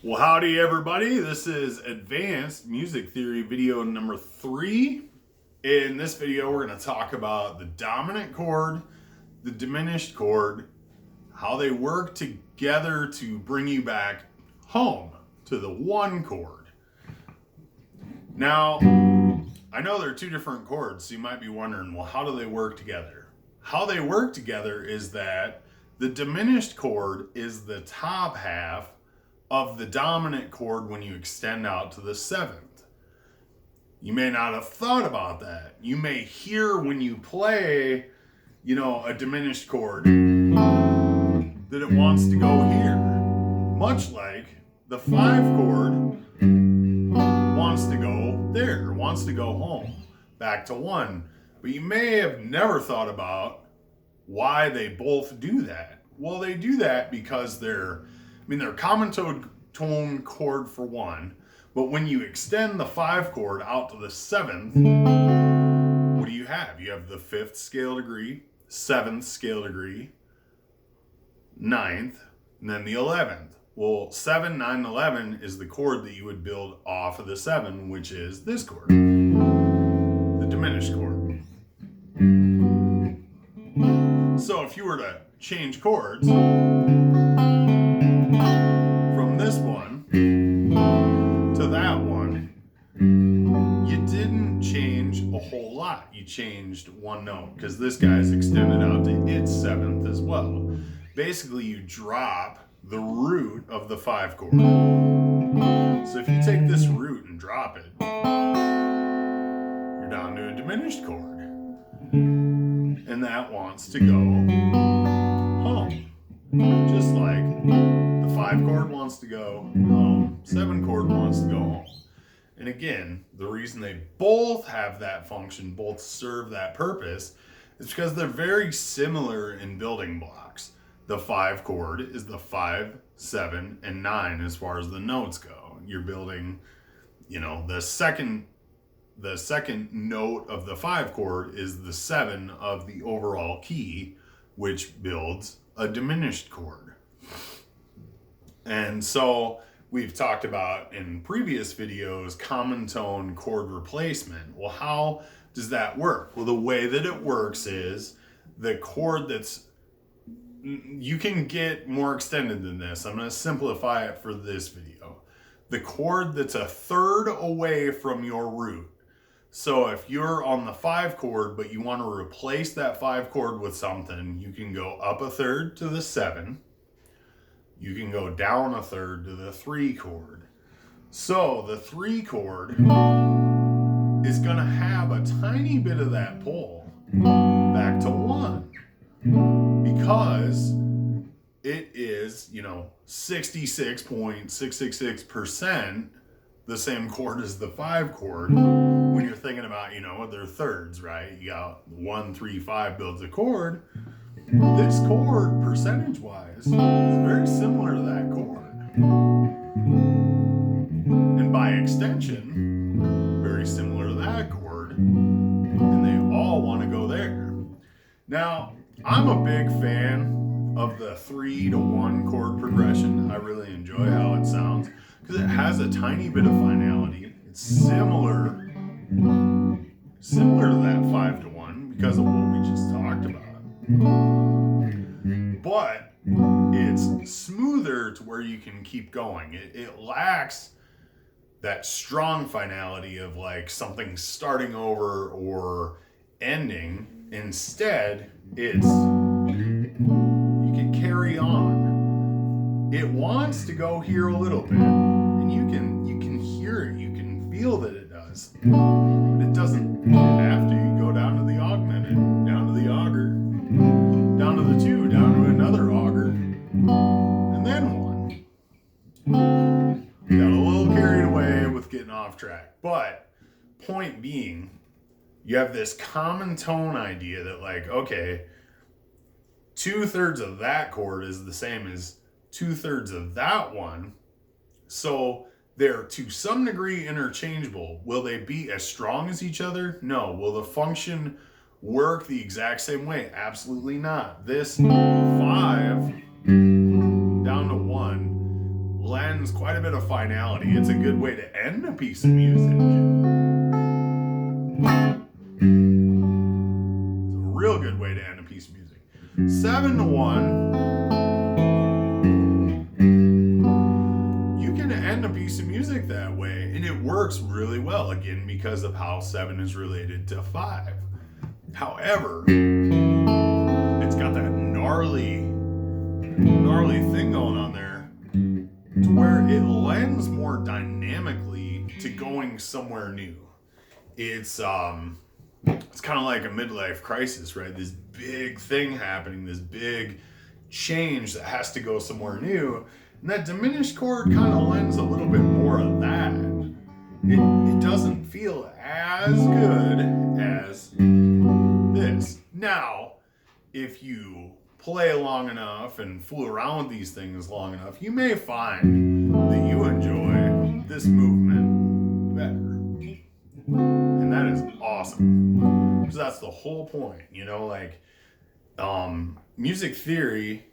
Well, howdy everybody. This is Advanced Music Theory video number 3. In this video, we're going to talk about the dominant chord, the diminished chord, how they work together to bring you back home to the one chord. Now, I know there are two different chords, so you might be wondering, well, how do they work together? How they work together is that the diminished chord is the top half of the dominant chord when you extend out to the 7th. You may not have thought about that. You may hear when you play, a diminished chord that it wants to go here. Much like the 5 chord wants to go there, wants to go home, back to 1. But you may have never thought about why they both do that. Well, they do that because they're common tone chord for 1, but when you extend the 5 chord out to the 7th, what do you have? You have the 5th scale degree, 7th scale degree, 9th, and then the 11th. Well, 7, 9, and 11 is the chord that you would build off of the 7, which is this chord, the diminished chord. So if you were to change chords from this one to that one, you didn't change a whole lot. You changed one note because this guy's extended out to its 7th as well. Basically, you drop the root of the 5 chord. So if you take this root and drop it, you're down to a diminished chord. And that wants to go home. Just like the 5 chord wants to go home, 7 chord wants to go home. And again, the reason they both have that function, both serve that purpose, is because they're very similar in building blocks. The 5 chord is the 5, 7, and 9 as far as the notes go. You're building, the second note of the 5 chord is the 7 of the overall key, which builds a diminished chord. And so we've talked about in previous videos common tone chord replacement. Well, how does that work? Well, the way that it works is the chord you can get more extended than this. I'm going to simplify it for this video. The chord that's a third away from your root. So if you're on the 5 chord, but you want to replace that 5 chord with something, you can go up a third to the 7. You can go down a third to the 3 chord. So the 3 chord is going to have a tiny bit of that pull back to 1 because it is, 66.666% the same chord as the 5 chord. When you're thinking about, they're thirds, right? You got 1, 3, 5 builds a chord. This chord, percentage-wise, is very similar to that chord. And by extension, very similar to that chord. And they all want to go there. Now, I'm a big fan of the 3 to 1 chord progression. I really enjoy how it sounds because it has a tiny bit of finality. It's similar to that 5 to 1 because of what we just talked about. But it's smoother to where you can keep going. It lacks that strong finality of like something starting over or ending. Instead, you can carry on. It wants to go here a little bit, and you can hear it, you can feel that it does. But it doesn't have to. You go down to the augmented, down to the auger, down to the 2, down to another auger, and then 1. Got a little carried away with getting off track. But point being, you have this common tone idea that like, okay, 2/3 of that chord is the same as 2/3 of that one. So they're to some degree interchangeable. Will they be as strong as each other? No. Will the function work the exact same way? Absolutely not. This 5 down to 1 lends quite a bit of finality. It's a good way to end a piece of music. It's a real good way to end a piece of music. 7-1. You can end a piece of music that way, and it works really well, again, because of how 7 is related to 5. However, it's got that gnarly thing going on there to where it lends more dynamically to going somewhere new. It's kind of like a midlife crisis, right? This big thing happening, this big change that has to go somewhere new. And that diminished chord kind of lends a little bit more of that. It doesn't feel as good as this. Now, if you play long enough and fool around with these things long enough, you may find that you enjoy this movement better. And that is awesome. Because that's the whole point, you know, like music theory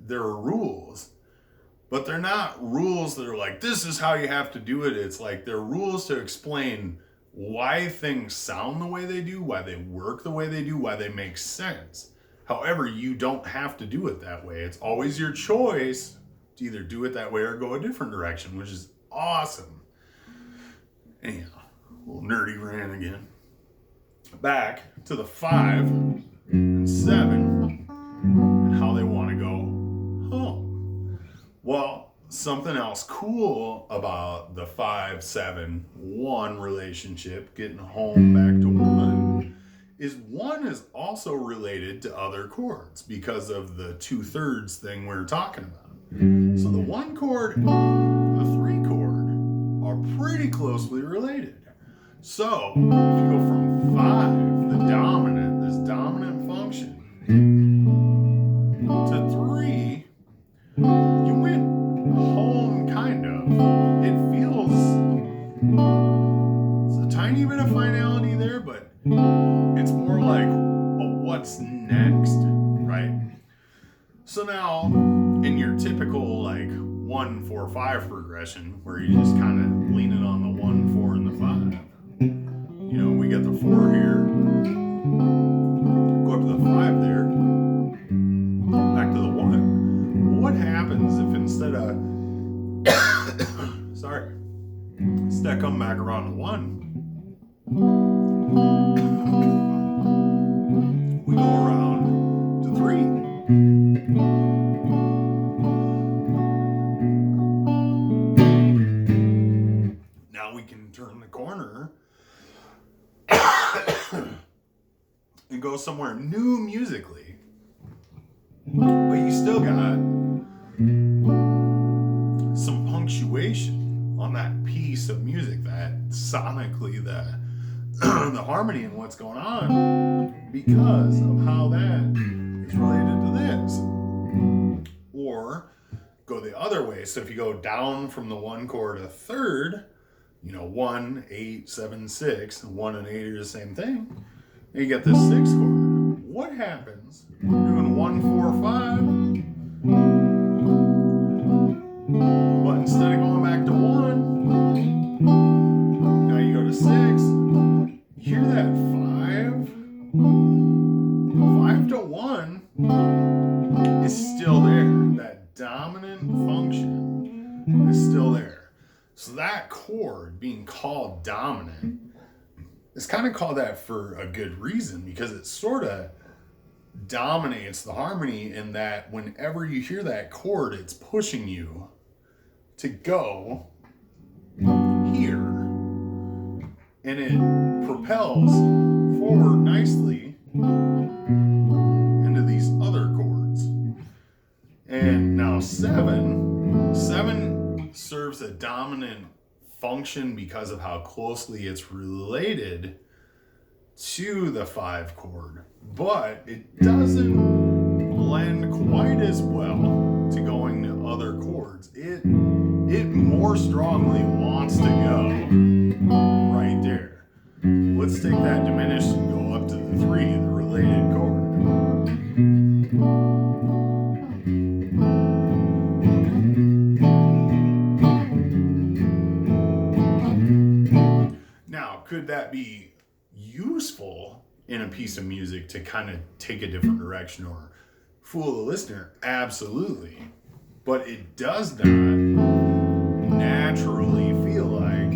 there are rules, but they're not rules that are like, this is how you have to do it. It's like they're rules to explain why things sound the way they do, why they work the way they do, why they make sense. However, you don't have to do it that way. It's always your choice to either do it that way or go a different direction, which is awesome. Anyhow, a little nerdy rant again. Back to the 5 and 7 and how they want to go home. Well, something else cool about the 5-7-1 relationship, getting home back to 1, is 1 is also related to other chords because of the 2/3 thing we were talking about. So the 1 chord and the 3 chord are pretty closely related. So if you go from 5, this dominant function, to 3, you went home kind of. It feels, it's a tiny bit of finality there, but it's more like a what's next, right? So now, in your typical like 1-4-5 progression, where you're just kind of leaning on the 1, 4, and the 5, you know, we got the 4 here, go up to the 5 there, back to the 1. What happens if instead of coming back around to 1, we go around to 3? Now we can turn the corner and go somewhere new musically, but you still got some punctuation on that piece of music, that sonically the harmony and what's going on, because of how that is related to this. Or go the other way. So if you go down from the 1 chord a third, you know, 1, 8, 7, 6, 1 and 8 are the same thing. And you get this 6 chord. What happens? You're doing 1, 4, 5. But instead of going back to 1, now you go to 6. You hear that 5 to 1 is still there. That dominant function is still there. So that chord being called dominant is kind of called that for a good reason, because it sort of dominates the harmony in that whenever you hear that chord, it's pushing you to go here, and it propels forward nicely into these other chords. And now 7 serves a dominant function because of how closely it's related to the 5 chord, but it doesn't blend quite as well to going to other chords. It more strongly wants to go right there. Let's take that diminished and go up to the 3, the related chord. that be useful in a piece of music to kind of take a different direction or fool the listener? Absolutely. But it does not naturally feel like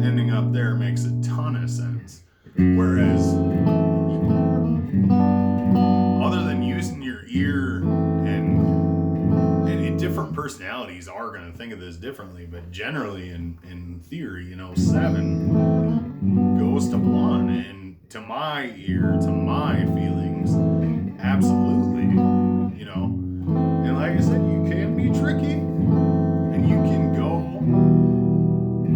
ending up there makes a ton of sense. Whereas, other than using your ear, and different personalities are going to think of this differently, but generally in theory, 7 goes to 1, and to my ear, to my feelings, absolutely, and like I said, you can be tricky, and you can go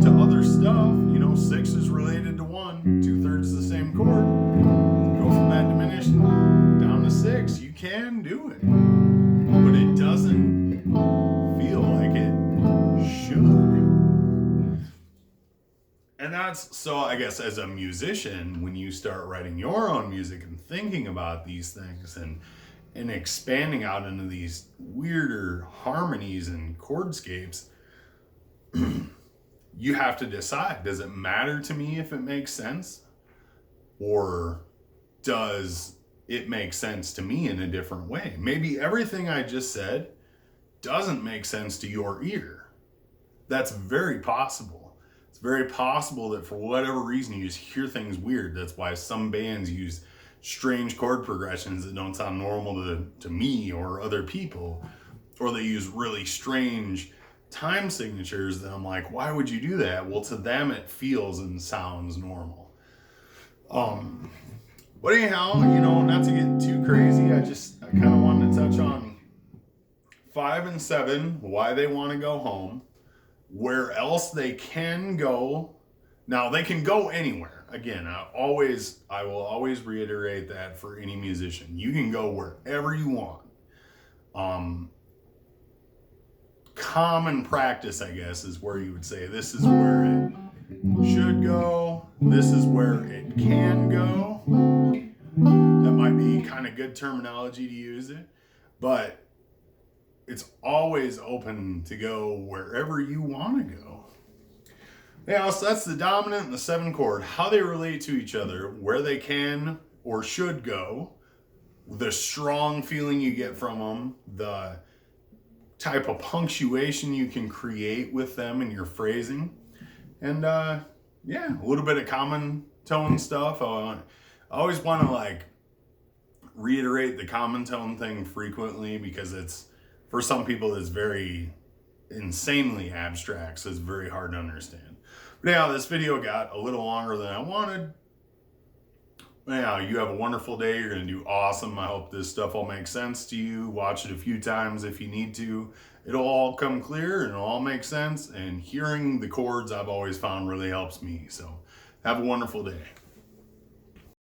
to other stuff. 6 is related to 1, 2/3 is the same chord. Go from that diminished down to 6. You can do it, but it doesn't feel like it should. And that's, so I guess as a musician, when you start writing your own music and thinking about these things and expanding out into these weirder harmonies and chordscapes, you have to decide, does it matter to me if it makes sense? Or does it make sense to me in a different way? Maybe everything I just said doesn't make sense to your ear. That's very possible. It's very possible that for whatever reason you just hear things weird. That's why some bands use strange chord progressions that don't sound normal to me or other people. Or they use really strange time signatures that I'm like, why would you do that? Well, to them it feels and sounds normal. But anyhow, not to get too crazy, I kind of wanted to touch on 5 and 7, why they want to go home, where else they can go. Now, they can go anywhere. Again, I will always reiterate that for any musician. You can go wherever you want. Common practice, I guess, is where you would say this is where it should go, this is where it can go. That might be kind of good terminology to use it, but it's always open to go wherever you want to go. Yeah, so that's the dominant and the 7 chord, how they relate to each other, where they can or should go, the strong feeling you get from them, the type of punctuation you can create with them in your phrasing, and a little bit of common tone stuff. I always want to reiterate the common tone thing frequently, because it's, for some people, it's very insanely abstract, so it's very hard to understand. But yeah, this video got a little longer than I wanted. Yeah, you have a wonderful day. You're going to do awesome. I hope this stuff all makes sense to you. Watch it a few times if you need to. It'll all come clear and it'll all make sense. And hearing the chords, I've always found, really helps me. So have a wonderful day.